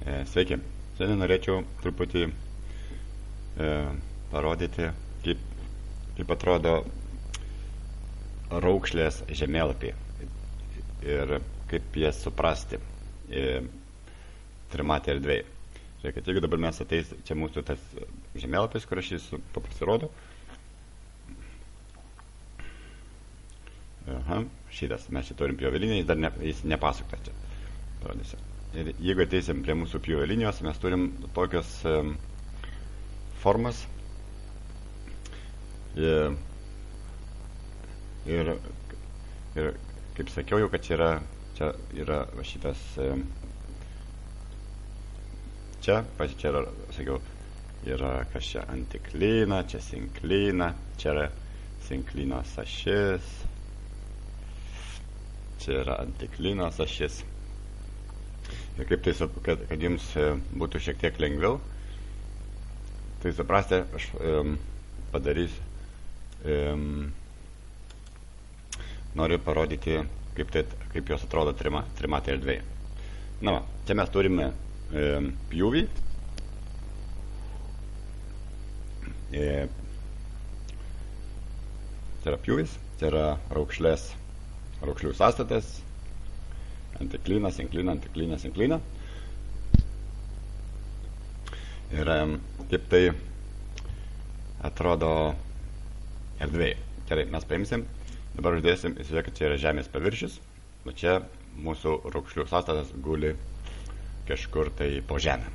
Sveiki. Šiandien norėčiau truputį parodyti, kaip atrodo raukšlės žemėlapiai ir kaip jas suprasti trimatė erdvėje. Žiūrėkit, jeigu dabar mes ateis, čia mūsų tas žemėlapis, kur aš jis paprastai rodau. Šitas, mes čia turim pjovelinį, jis nepasuktas čia. Parodysiu. Ir jeigu ateisim prie mūsų pjūvio linijos, mes turim tokias formas ir kaip sakiau jau, kad čia yra šitas čia yra, sakiau, yra kas čia antiklina, čia sinklina, čia yra sinklinos ašis, čia yra antiklinos ašis. Ir kaip tai, kad jums būtų šiek tiek lengviau, tai suprasti, aš padarysiu, noriu parodyti, kaip jos atrodo trimatė erdvėje. Na va, čia mes turime pjūvį, čia yra pjūvis, čia yra raukšlių sąstatas, antiklina, sinklina, antiklina, sinklina. Ir kaip tai atrodo erdvėje. Gerai, mes paimsim, dabar uždėsim, įsivaizduokit, kad čia yra žemės paviršius, o čia mūsų raukšlių sąstatas guli kažkur tai po žemę.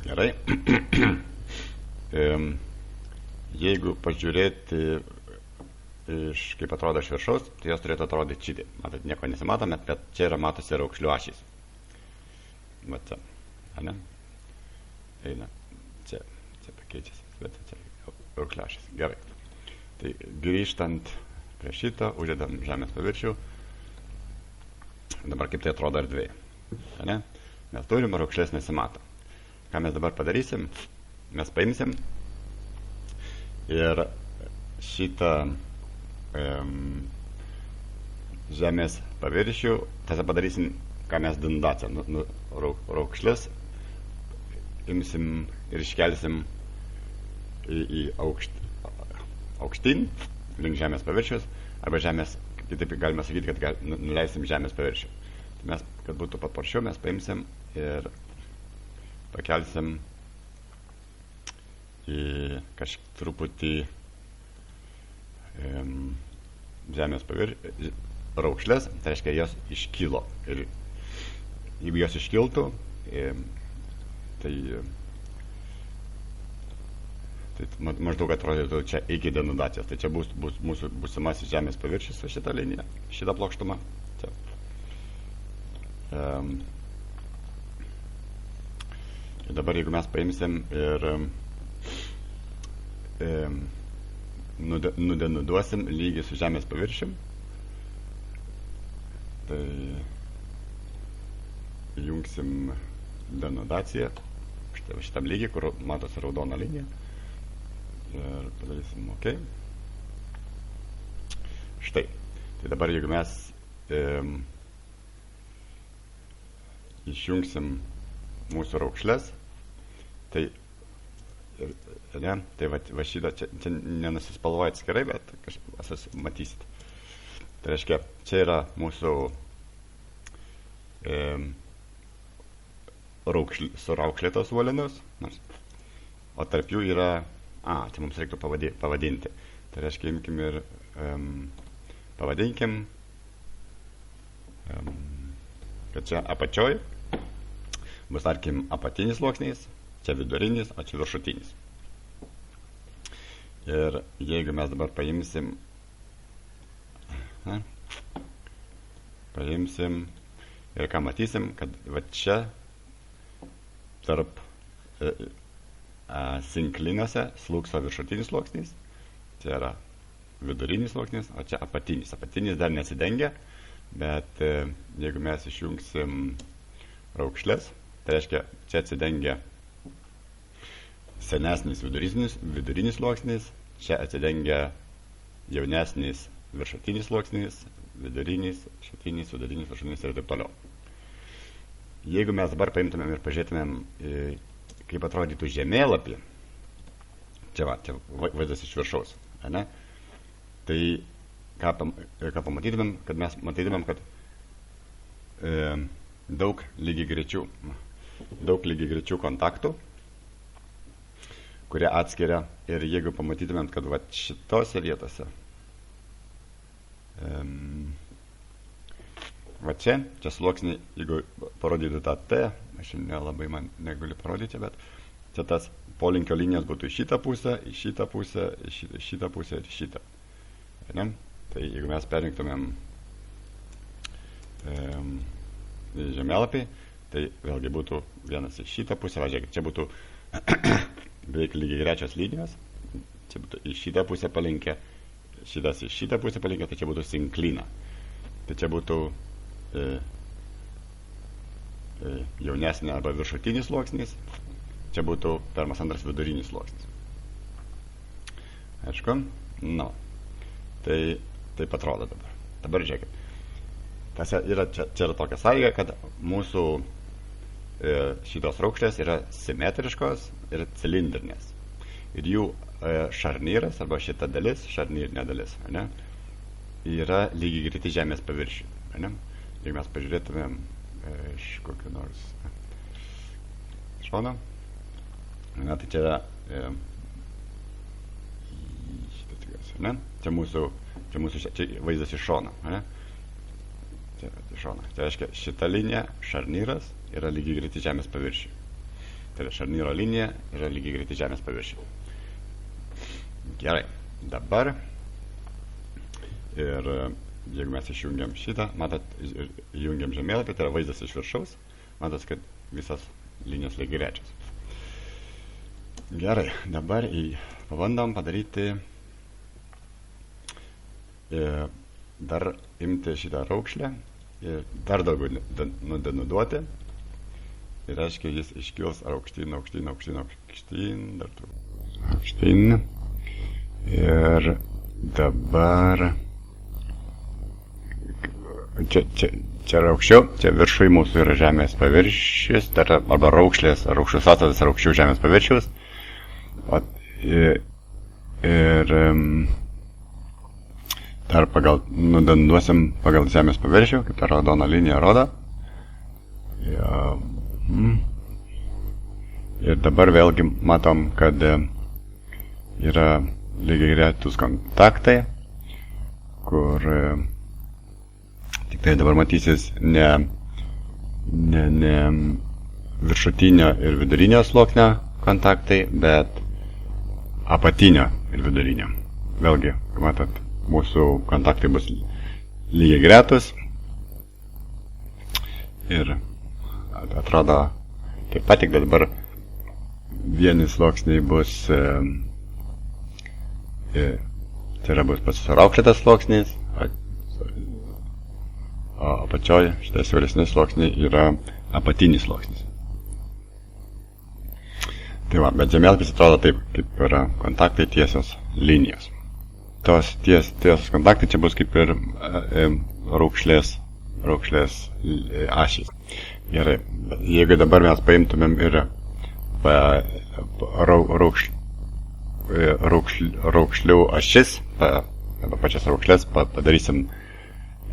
Gerai. Jeigu pažiūrėti kaip atrodo iš viršaus, tai jos turėtų atrodyti šitai. Matot, nieko nesimatome, bet čia yra matosi raukšlių ašys. Va čia, ane? Eina, čia pakeičiasi, bet čia raukšlių ašys. Gerai. Tai grįžtant prie šito, uždedam žemės paviršių. Dabar kaip tai atrodo erdvėje. Ane? Mes turim, raukšlės nesimato. Ką mes dabar padarysim? Mes paimsim ir šitą žemės paviršių, tada padarysim, ką mes dendaciją, raukšlės, imsim ir iškelsim į aukštyn, link žemės paviršius, arba žemės, kitaip galime sakyti, kad nuleisim žemės paviršių. Tai mes, kad būtų paprasčiau, mes paimsim ir pakelsim į kažkaip truputį žemės raukšlės, tai reiškia, jos iškilo. Ir jeigu jos iškiltų, tai maždaug atrodytų čia iki denudacijos. Tai čia bus mūsų būsimasis žemės paviršius su šitą liniją, šitą plokštumą. Čia. Ir dabar jeigu mes paimsim ir nudenuduosim lygiai su žemės paviršium, tai jungsim denudaciją šitam lygiai, kur matosi raudona linija, ir padarysim OK. Štai, tai dabar jeigu mes išjungsim mūsų raukšlės, tai tai va šitą, čia nenusispalvoja atskirai, bet kažkaip matysit. Tai reiškia, čia yra mūsų suraukšlėtos uolienos, o tarp jų yra, čia mums reiktų pavadinti. Tai reiškia, imkim ir pavadinkim, kad čia apačioj bus, tarkim, apatinis sluoksnis, čia vidurinis, o čia viršutinis. Ir jeigu mes dabar paimsim ir ką matysim, kad va čia tarp sinklinose slūkso viršutinis sluoksnis, čia yra vidurinis sluoksnis, o čia apatinis. Apatinis dar nesidengia, bet jeigu mes išjungsim raukšlės, tai reiškia, čia atsidengia senesnis vidurinis sluoksnis, čia atsidengia jaunesnis viršutinis sluoksnis, vidurinis, šutinis, vidurinis, viršutinis ir taip toliau. jeigu mes dabar paimtumėm ir pažiūrėtumėm, kaip atrodytų žemėlapį, čia vaizdas iš viršaus, ne? Tai ką pamatytumėm, kad mes matytumėm, kad daug lygiagrečių kontaktų, kurie atskiria, ir jeigu pamatytumėm, kad va šitose vietose, va čia sluoksniai, jeigu parodytų tą T, aš nelabai man negaliu parodyti, bet čia tas polinkio linijos būtų į šitą pusę, į šitą pusę, į šitą pusę ir į šitą. Ne? Tai jeigu mes perinktumėm žemėlapį, tai vėlgi būtų vienas į šitą pusę, važiuokit, čia būtų beveik lygiagrečios linijos, čia būtų į šitą pusę palinkę, šitas į šitą pusę palinkę, tai čia būtų sinklyna. Tai čia būtų jaunesnė arba viršutinis sluoksnis, čia būtų pirmas, antras vidurinis sluoksnis. Aišku? Nu. Tai taip atrodo dabar. Dabar žiūrėkit. Čia yra tokia sąlyga, kad mūsų šitos raukšlės yra simetriškos ir cilindrinės. Ir jų šarnyras, arba šita dalis, šarnyrinė dalis, ne, yra lygiai greiti žemės paviršiui. Ne? Jeigu mes pažiūrėtumėm iš kokių nors šono, ne, tai čia yra ne? Čia mūsų čia vaizdas iš šono. Ne? Čia iš šono. Tai reiškia, šita linija, šarnyras, yra lygiai greiti žemės paviršiui. Tai yra šarnyro linija, yra lygiai greiti žemės paviršiui. Gerai. Dabar ir jeigu mes išjungiam šitą, matot, jungiam žemėlapį, tai yra vaizdas iš viršaus, matot, kad visas linijos lygiai grečios. Gerai. Dabar pabandom padaryti dar imti šitą raukšlę ir dar daugiau nudenuduoti. Ir reiškia, jis iškils aukštyn, dar aukštyn. Ir dabar čia aukščiau, čia viršui mūsų yra žemės paviršius, arba raukšlės atstatas aukščiau žemės paviršius. Ir dar nudenuosim pagal žemės paviršių, kaip ta raudona linija rodo. Ir dabar vėlgi matom, kad yra lygiai gretus kontaktai, kur tik tai dabar matysis ne viršutinio ir vidurinio sluoksnio kontaktai, bet apatinio ir vidurinio. Vėlgi, matot, mūsų kontaktai bus lygiai gretus ir atrodo taip pat, tik dabar vieni sluoksniai bus tai yra bus pats raukšlėtas sluoksnis, o apačioj šitas siauresnis sluoksniai yra apatinis sluoksnis. Tai va, bet žemėlapis atrodo taip, kaip yra kontaktai tiesios linijos. Tos tiesos kontaktai čia bus kaip ir raukšlės ašys. Gerai, jeigu dabar mes paimtumėm ir raukšlių ašis, arba pačias raukšlės padarysim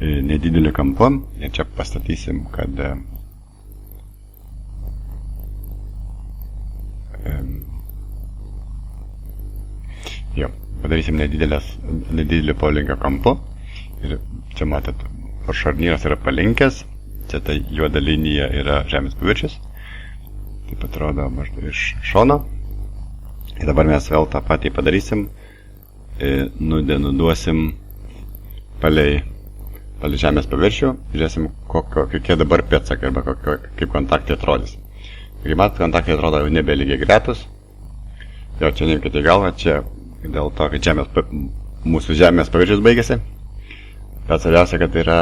nedidelį kampą ir čia pastatysim, kad padarysim nedidelį polinkio kampu ir čia matot, šarnyras yra palinkęs, čia ta juoda linija yra žemės paviršius, taip atrodo maždaug iš šono. Ir dabar mes vėl tą patį padarysim, nudenuduosim palei žemės paviršių, žiūrėsim, kokie dabar pėdsakai arba kaip kontaktai atrodys. Kai matot, kontaktai atrodo jau nebe lygiai gretus, jau čia neimkite į galvą, čia dėl to, kad mūsų žemės paviršius baigėsi, bet svarbiausia, kad tai yra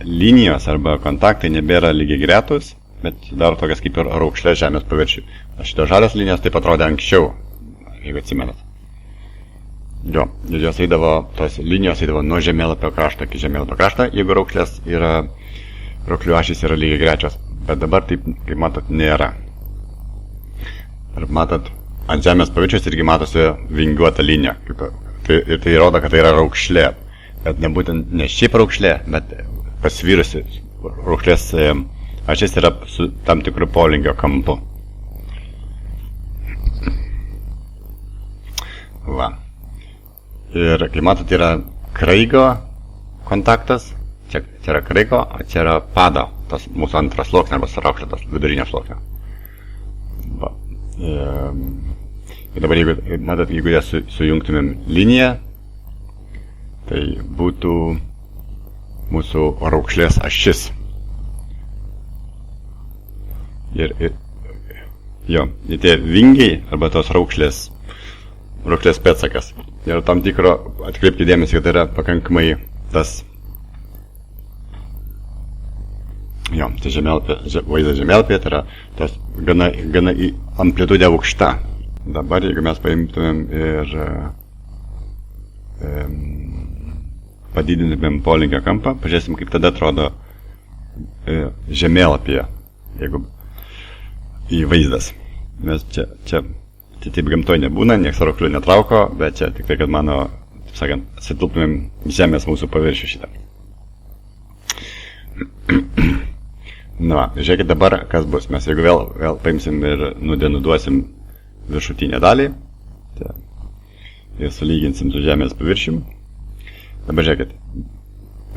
linijos arba kontaktai nebėra lygiai gretus, bet daro tokias kaip ir raukšlės žemės paviršių. Šitos žalios linijos taip atrodė anksčiau, jeigu atsimenat. Jo, ir tos linijos eidavo nuo žemėlapio krašto iki žemėlapio krašto, jeigu raukšlių ašys yra lygiai grečios. Bet dabar taip, kaip matot, nėra. Ir matot, ant žemės paviršiaus irgi matosi vingiuota linija. Ir tai rodo, kad tai yra raukšlė. Bet nebūtent ne šiaip raukšlė, bet pasvyrusi raukšlės ašis yra su tam tikru polingio kampu. Va. Ir kaip matot, yra kraigo kontaktas. Čia yra kraigo, o čia yra pado. Tas mūsų antras sluoksnis arba raukšlė, tas vidurinio sluoksnio. Va. Ir dabar, jeigu ją sujungtumėm liniją, tai būtų mūsų raukšlės ašis. Ir tie vingiai, arba tos raukšlės pėdsakas. Ir tam tikro, atkreipkite dėmesį, kad tai yra pakankamai tas tai vaizdas žemėlapyje, tai yra tos gana į amplitudė aukšta. Dabar, jeigu mes paimtumėm ir padidintumėm polingio kampą, pažiūrėsim, kaip tada atrodo žemėlapyje, jeigu į vaizdas. Nes čia taip gamtoje nebūna, nieks raukšlių netrauko, bet čia tik tai, kad mano, taip sakant, atsitilptumėm žemės mūsų paviršių šitą. Žiūrėkit dabar, kas bus. Mes jeigu vėl paimsim ir nudenuduosim viršutinę dalį ir sulyginsim su žemės paviršium. Dabar žiūrėkit,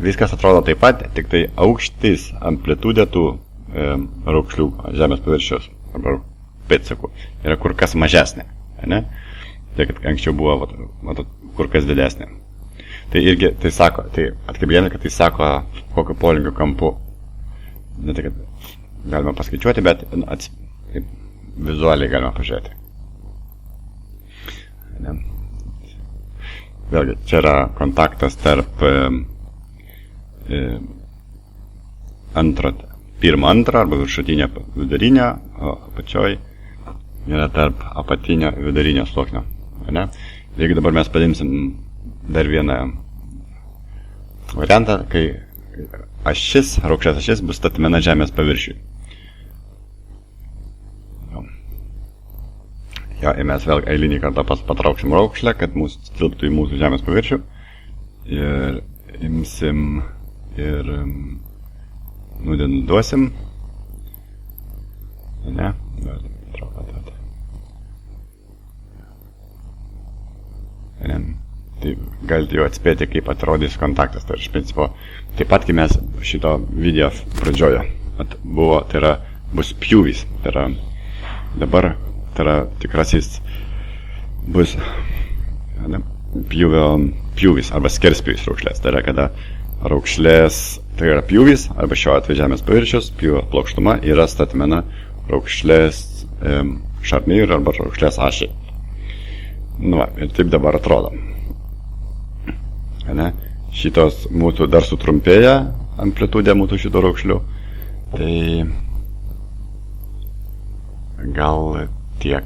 viskas atrodo taip pat, tik tai aukštis amplitudė tų raukšlių žemės paviršiaus arba pėdsakų yra kur kas mažesnė. Žiūrėkit, anksčiau buvo matot, kur kas didesnė. Tai irgi tai sako, tai atkreipkite, kad tai sako kokio polingio kampu. Ne tai, kad galima paskaičiuoti, bet vizualiai galima pažiūrėti. Vėlgi, čia yra kontaktas tarp pirmo antro arba viršutinio vidurinio, o apačioj yra tarp apatinio vidurinio sluoksnio. Jeigu dabar mes paimsim dar vieną variantą, kai raukšlės ašis bus statmena žemės paviršiui. Ir mes vėl eilinį kartą patrauksim raukšlę, kad mūsų tilptų į mūsų žemės paviršių. Ir imsim ir nudenuduosim. Tai galite jau atspėti, kaip atrodys kontaktas. Tai iš principo, taip pat, kai mes šito video pradžioje buvo, tai bus pjūvis. Tai yra dabar, tai yra tikrasis bus pjūvis arba skerspjūvis raukšlės. Tai yra, kada raukšlės, tai yra pjūvis, arba šiuo atveju žemės paviršius, pjūvio plokštuma yra statmena raukšlės šarnyr arba raukšlės ašiai. Ir taip dabar atrodo. Šitos mūsų dar sutrumpėja amplitudė mūsų šito raukšlių. Tai gal tiek.